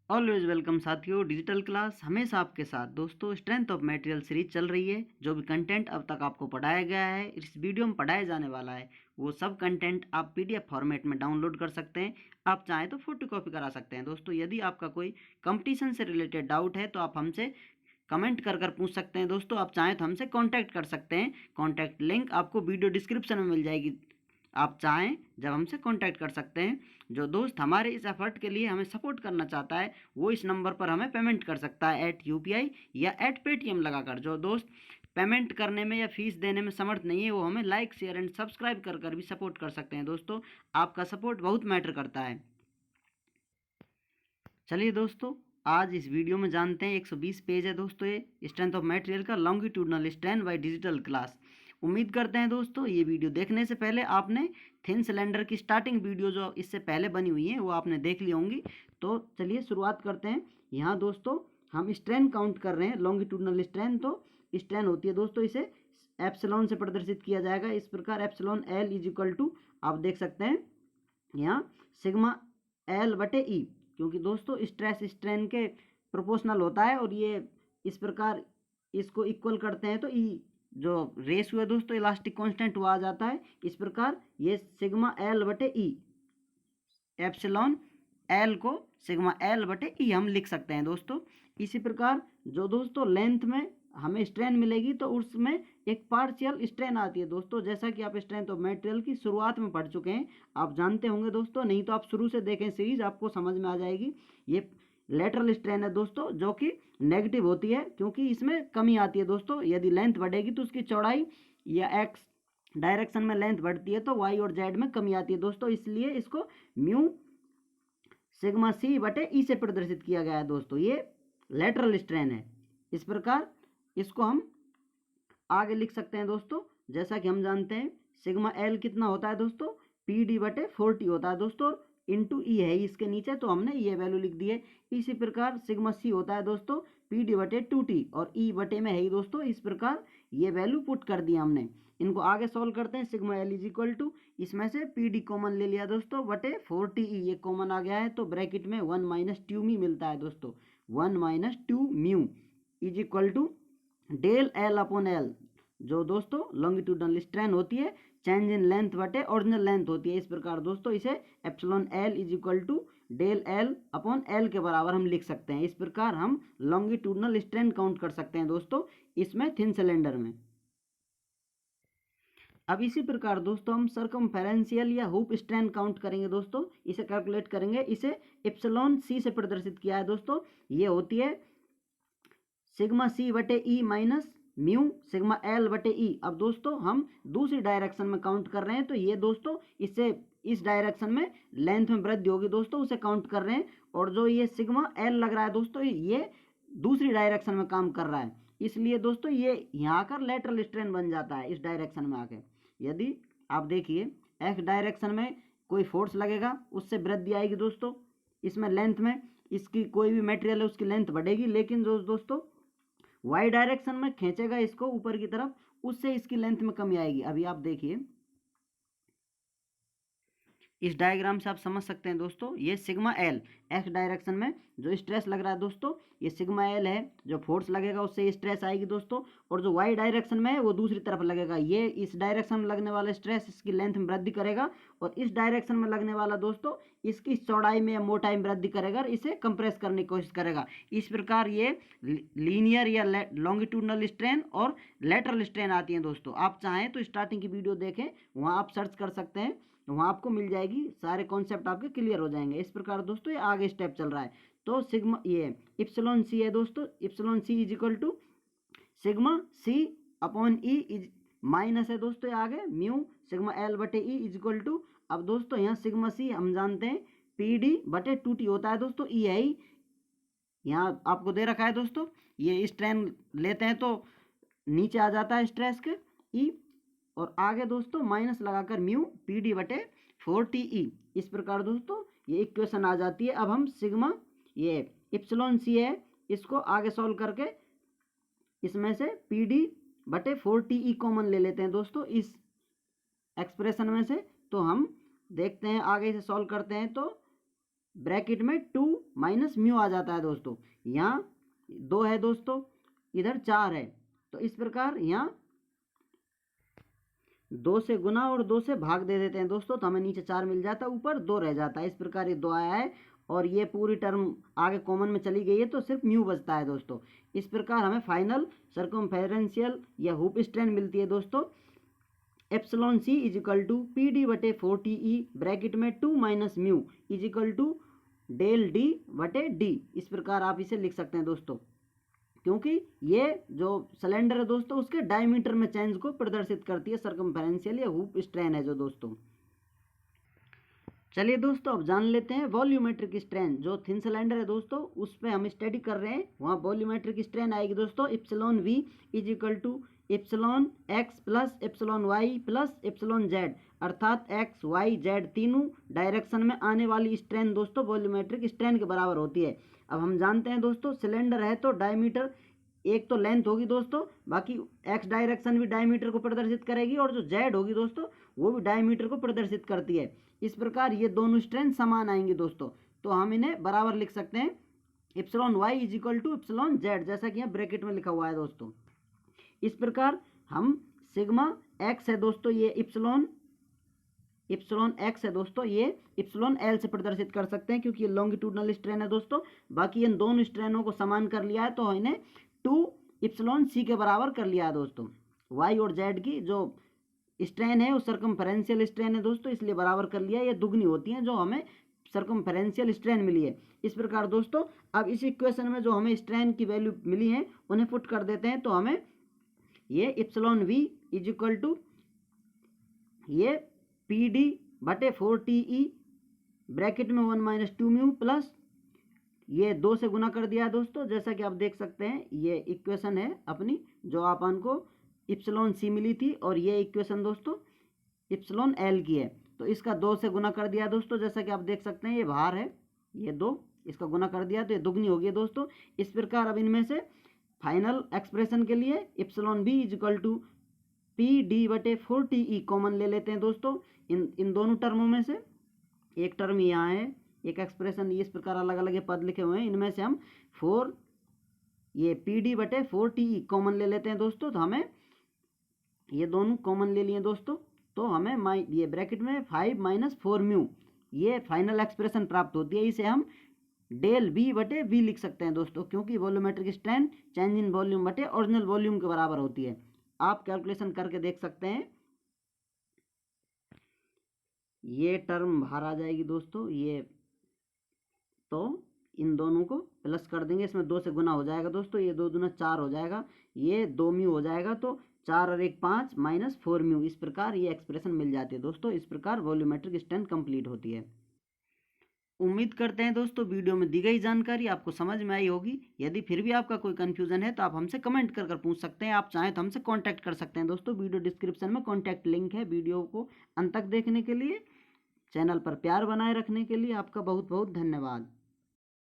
Always welcome साथियों। Digital class हमेशा आपके साथ। दोस्तों, स्ट्रेंथ ऑफ मटेरियल सीरीज चल रही है। जो भी कंटेंट अब तक आपको पढ़ाया गया है, इस वीडियो में पढ़ाया जाने वाला है, वो सब कंटेंट आप पीडीएफ फॉर्मेट में डाउनलोड कर सकते हैं। आप चाहें तो फोटो कॉपी करा सकते हैं। दोस्तों, यदि आपका कोई कंपटीशन से रिलेटेड डाउट है तो आप हमसे कमेंट कर कर पूछ सकते हैं। दोस्तों, आप चाहें तो हमसे कांटेक्ट कर सकते हैं। कांटेक्ट लिंक आपको वीडियो डिस्क्रिप्शन में मिल जाएगी। आप चाहें जब हमसे कांटेक्ट कर सकते हैं। जो दोस्त हमारे इस एफर्ट के लिए हमें सपोर्ट करना चाहता है, वो इस नंबर पर हमें पेमेंट कर सकता है @UPI या @Paytm लगाकर। जो दोस्त पेमेंट करने में या फीस देने में समर्थ नहीं है, वो हमें लाइक, शेयर एंड सब्सक्राइब कर कर भी सपोर्ट कर सकते हैं। दोस्तों, आपका सपोर्ट बहुत मैटर करता है। चलिए दोस्तों, आज इस वीडियो में जानते हैं 120 पेज है दोस्तों ये स्ट्रेंथ ऑफ मटेरियल का longitudinal strength by digital class. उम्मीद करते हैं दोस्तों ये वीडियो देखने से पहले आपने थिन सिलेंडर की स्टार्टिंग वीडियो जो इससे पहले बनी हुई है वो आपने देख ली होंगी। तो चलिए शुरुआत करते हैं। यहाँ दोस्तों हम स्ट्रेंथ काउंट कर रहे हैं। लॉन्गिट्यूडनल स्ट्रेंथ तो स्ट्रेंथ होती है दोस्तों, इसे एप्सिलॉन से प्रदर्शित किया जाएगा। इस प्रकार epsilon L is equal to, आप देख सकते हैं यहाँ सिग्मा L/E, क्योंकि दोस्तों स्ट्रेस स्ट्रेन के प्रोपोर्शनल होता है और ये इस प्रकार इसको इक्वल करते हैं तो ई जो रेशियो है दोस्तों इलास्टिक कांस्टेंट वो आ जाता है। इस प्रकार ये सिग्मा L/E, एप्सिलॉन L को सिग्मा L/E हम लिख सकते हैं दोस्तों। इसी प्रकार जो दोस्तों लेंथ में हमें स्ट्रेन मिलेगी तो उसमें एक पार्शियल स्ट्रेन आती है दोस्तों। जैसा कि आप स्ट्रेंथ ऑफ मटेरियल की शुरुआत में पढ़ चुके हैं, आप जानते होंगे दोस्तों। नहीं तो आप शुरू से देखें सीरीज, आपको समझ में आ जाएगी। ये लेटरल स्ट्रेन है दोस्तों, जो कि नेगेटिव होती है क्योंकि इसमें कमी आती है दोस्तों। यदि लेंथ बढ़ेगी तो उसकी चौड़ाई या एक्स डायरेक्शन में लेंथ बढ़ती है तो वाई और जेड में कमी आती है दोस्तों। इसलिए इसको म्यू सिग्मा C/E से प्रदर्शित किया गया है दोस्तों। ये लेटरल स्ट्रेन है। इस प्रकार इसको हम आगे लिख सकते हैं दोस्तों। जैसा कि हम जानते हैं सिग्मा L कितना होता है दोस्तों, PD/40 होता है दोस्तों। इंटू ई है इसके नीचे, तो हमने ये वैल्यू लिख दी है। इसी प्रकार सिग्मा C होता है दोस्तों PD/2T और E बटे में है ही दोस्तों। इस प्रकार ये वैल्यू पुट कर दिया हमने। इनको आगे सॉल्व करते हैं। Sigma L is equal to, इसमें से PD कॉमन ले लिया दोस्तों बटे 40E, ये कॉमन आ गया है तो ब्रैकेट में 1 - 2 मिलता है दोस्तों। 1 - 2 mu is equal to del L/L, जो दोस्तों लॉन्गिट्यूडनल स्ट्रेन होती है, चेंज इन लेंथ बटे ओरिजिनल लेंथ होती है। इस प्रकार दोस्तों इसे epsilon L is equal to del L/L के बराबर हम लिख सकते हैं। इस प्रकार हम लॉन्गिट्यूडनल स्ट्रेन काउंट कर सकते हैं दोस्तों इसमें थिन सिलेंडर में। अब इसी प्रकार दोस्तों हम सर्कमफेरेंशियल या हुप स्ट्रेन काउंट करेंगे दोस्तों। इसे कैलकुलेट करेंगे। इसे एप्सिलॉन C से प्रदर्शित किया है दोस्तों। ये होती है sigma C/E minus mu sigma L/E। अब दोस्तों हम दूसरी डायरेक्शन में काउंट कर रहे हैं, तो ये दोस्तों इससे इस डायरेक्शन में लेंथ में वृद्धि होगी दोस्तों, उसे काउंट कर रहे हैं। और जो ये सिग्मा L लग रहा है दोस्तों, ये दूसरी डायरेक्शन में काम कर रहा है। इसलिए दोस्तों ये यहाँ आकर लेटरल स्ट्रेन बन जाता है इस डायरेक्शन में आके। यदि आप देखिए एक्स डायरेक्शन में कोई फोर्स लगेगा, उससे वृद्धि आएगी दोस्तों इसमें लेंथ में। इसकी कोई भी मटेरियल है उसकी लेंथ बढ़ेगी, लेकिन जो दोस्तों वाई डायरेक्शन में खींचेगा इसको ऊपर की तरफ, उससे इसकी लेंथ में कमी आएगी। अभी आप देखिए इस डायग्राम से आप समझ सकते हैं दोस्तों, ये सिग्मा L एक्स डायरेक्शन में जो स्ट्रेस लग रहा है दोस्तों, ये सिग्मा L है। जो फोर्स लगेगा उससे स्ट्रेस आएगी दोस्तों। और जो वाई डायरेक्शन में है वो दूसरी तरफ लगेगा। ये इस डायरेक्शन में लगने वाला स्ट्रेस इसकी लेंथ में वृद्धि करेगा, और इस डायरेक्शन में लगने वाला दोस्तों इसकी चौड़ाई में या मोटाई में वृद्धि करेगा और इसे कंप्रेस करने की कोशिश करेगा। इस प्रकार ये लीनियर या लॉन्गिट्यूडनल स्ट्रेन और लेटरल स्ट्रेन आती है दोस्तों। आप चाहें तो स्टार्टिंग की वीडियो देखें, वहाँ आप सर्च कर सकते हैं, वहाँ आपको मिल जाएगी। सारे कॉन्सेप्ट आपके क्लियर हो जाएंगे। इस प्रकार दोस्तों ये आगे स्टेप चल रहा है। तो सिग्मा ये एप्सिलॉन C है दोस्तों। Epsilon C is equal to sigma C/E is minus है दोस्तों आगे mu sigma L/E is equal to, अब दोस्तों यहाँ सिग्मा C हम जानते हैं PD/2T होता है दोस्तों। E है ही यहाँ आपको दे रखा है दोस्तों। ये स्ट्रेन लेते हैं तो नीचे आ जाता है स्ट्रेस के E, और आगे दोस्तों माइनस लगाकर म्यू PD/4TE। इस प्रकार दोस्तों ये इक्वेशन आ जाती है। अब हम सिग्मा ये एप्सिलॉन C है, इसको आगे सॉल्व करके इसमें से PD/4TE कॉमन ले लेते हैं दोस्तों इस एक्सप्रेशन में से। तो हम देखते हैं आगे से सॉल्व करते हैं तो ब्रैकेट में 2 माइनस म्यू आ जाता है दोस्तों। यहाँ 2 है दोस्तों, इधर 4 है, तो इस प्रकार यहाँ 2 से गुना और 2 से भाग दे देते हैं दोस्तों, तो हमें नीचे 4 मिल जाता है, ऊपर 2 रह जाता है। इस प्रकार ये 2 आया है और ये पूरी टर्म आगे कॉमन में चली गई है, तो सिर्फ म्यू बचता है दोस्तों। इस प्रकार हमें फाइनल सर्कमफेरेंशियल या हुप स्ट्रेन मिलती है दोस्तों, epsilon C is equal to P D बटे 4 TE ब्रैकेट में 2 minus mu is equal to del D बटे डी। इस प्रकार आप इसे लिख सकते हैं दोस्तों, क्योंकि ये जो सिलेंडर है दोस्तों उसके डायमीटर में चेंज को प्रदर्शित करती है सर्कमफेरेंशियल या हुप स्ट्रेन है जो दोस्तों। चलिए दोस्तों अब जान लेते हैं वॉल्यूमेट्रिक स्ट्रेन। जो थिन सिलेंडर है दोस्तों उस पर हम स्टडी कर रहे हैं, वहाँ वॉल्यूमेट्रिक स्ट्रेन आएगी दोस्तों epsilon V is equal to epsilon X plus epsilon Y plus epsilon Z, अर्थात एक्स वाई जेड तीनों डायरेक्शन में आने वाली स्ट्रेन दोस्तों वॉल्यूमेट्रिक स्ट्रेन के बराबर होती है। अब हम जानते हैं दोस्तों सिलेंडर है तो डायमीटर एक तो लेंथ होगी दोस्तों, बाकी एक्स डायरेक्शन भी डायमीटर को प्रदर्शित करेगी और जो जेड होगी दोस्तों वो भी डायमीटर को प्रदर्शित करती है। इस प्रकार ये दोनों स्ट्रेन समान आएंगी दोस्तों, तो हम इन्हें बराबर लिख सकते हैं epsilon Y is equal to epsilon Z, जैसा कि यहाँ ब्रैकेट में लिखा हुआ है दोस्तों। इस प्रकार हम सिग्मा एक्स है दोस्तों, ये एप्सिलॉन एक्स है दोस्तों, ये एप्सिलॉन एल से प्रदर्शित कर सकते हैं क्योंकि ये लॉन्गिट्यूडनल स्ट्रेन है दोस्तों। बाकी इन दोनों स्ट्रेनों को समान कर लिया है तो इन्हें 2 एप्सिलॉन सी के बराबर कर लिया है दोस्तों। वाई और जेड की जो स्ट्रेन है वो सर्कमफेरेंशियल स्ट्रेन है दोस्तों, इसलिए बराबर कर लिया। ये दुगनी होती है जो हमें सर्कमफेरेंशियल स्ट्रेन मिली है। इस प्रकार दोस्तों अब इस इक्वेशन में जो हमें स्ट्रेन की वैल्यू मिली है उन्हें पुट कर देते हैं, तो हमें ये epsilon V is equal to ये पी डी बटे 4 TE ब्रैकेट में 1 माइनस 2 म्यू प्लस ये 2 से गुना कर दिया दोस्तों। जैसा कि आप देख सकते हैं ये इक्वेशन है अपनी जो अपन को एप्सिलॉन सी मिली थी, और ये इक्वेशन दोस्तों एप्सिलॉन एल की है, तो इसका 2 से गुना कर दिया दोस्तों। जैसा कि आप देख सकते हैं ये बाहर है, ये 2 इसका गुना कर दिया तो ये दुगनी हो गई दोस्तों। इस प्रकार अब इनमें से फाइनल एक्सप्रेशन के लिए epsilon B is equal to P D बटे 4 TE कॉमन ले लेते हैं दोस्तों। इन दोनों टर्मों में से एक टर्म यहाँ है, एक एक्सप्रेशन इस प्रकार अलग अलग पद लिखे हुए हैं, इनमें से हम 4 ये पी डी बटे 4 TE कॉमन ले लेते हैं दोस्तों। तो हमें ये दोनों कॉमन ले लिए दोस्तों, तो हमें ये ब्रैकेट में 5 माइनस 4 म्यू ये फाइनल एक्सप्रेशन प्राप्त होती है। इसे हम डेल बी बटे वी लिख सकते हैं दोस्तों, क्योंकि volumetric strain change in volume बटे ओरिजिनल वॉल्यूम के बराबर होती है। आप कैलकुलेशन करके देख सकते हैं, ये टर्म बाहर आ जाएगी दोस्तों, ये तो इन दोनों को प्लस कर देंगे, इसमें 2 से गुना हो जाएगा दोस्तों, ये 2 दूना 4 हो जाएगा, ये 2 म्यू हो जाएगा, तो 4 और 1 5 माइनस 4 म्यू। इस प्रकार ये एक्सप्रेशन मिल जाती है दोस्तों। इस प्रकार वॉल्यूमेट्रिक स्ट्रेन कंप्लीट होती है। उम्मीद करते हैं दोस्तों वीडियो में दी गई जानकारी आपको समझ में आई होगी। यदि फिर भी आपका कोई कन्फ्यूजन है तो आप हमसे कमेंट कर पूछ सकते हैं, आप चाहें तो हमसे कांटेक्ट कर सकते हैं दोस्तों। वीडियो डिस्क्रिप्शन में कांटेक्ट लिंक है। वीडियो को अंत तक देखने के लिए, चैनल पर प्यार बनाए रखने के लिए आपका बहुत बहुत धन्यवाद।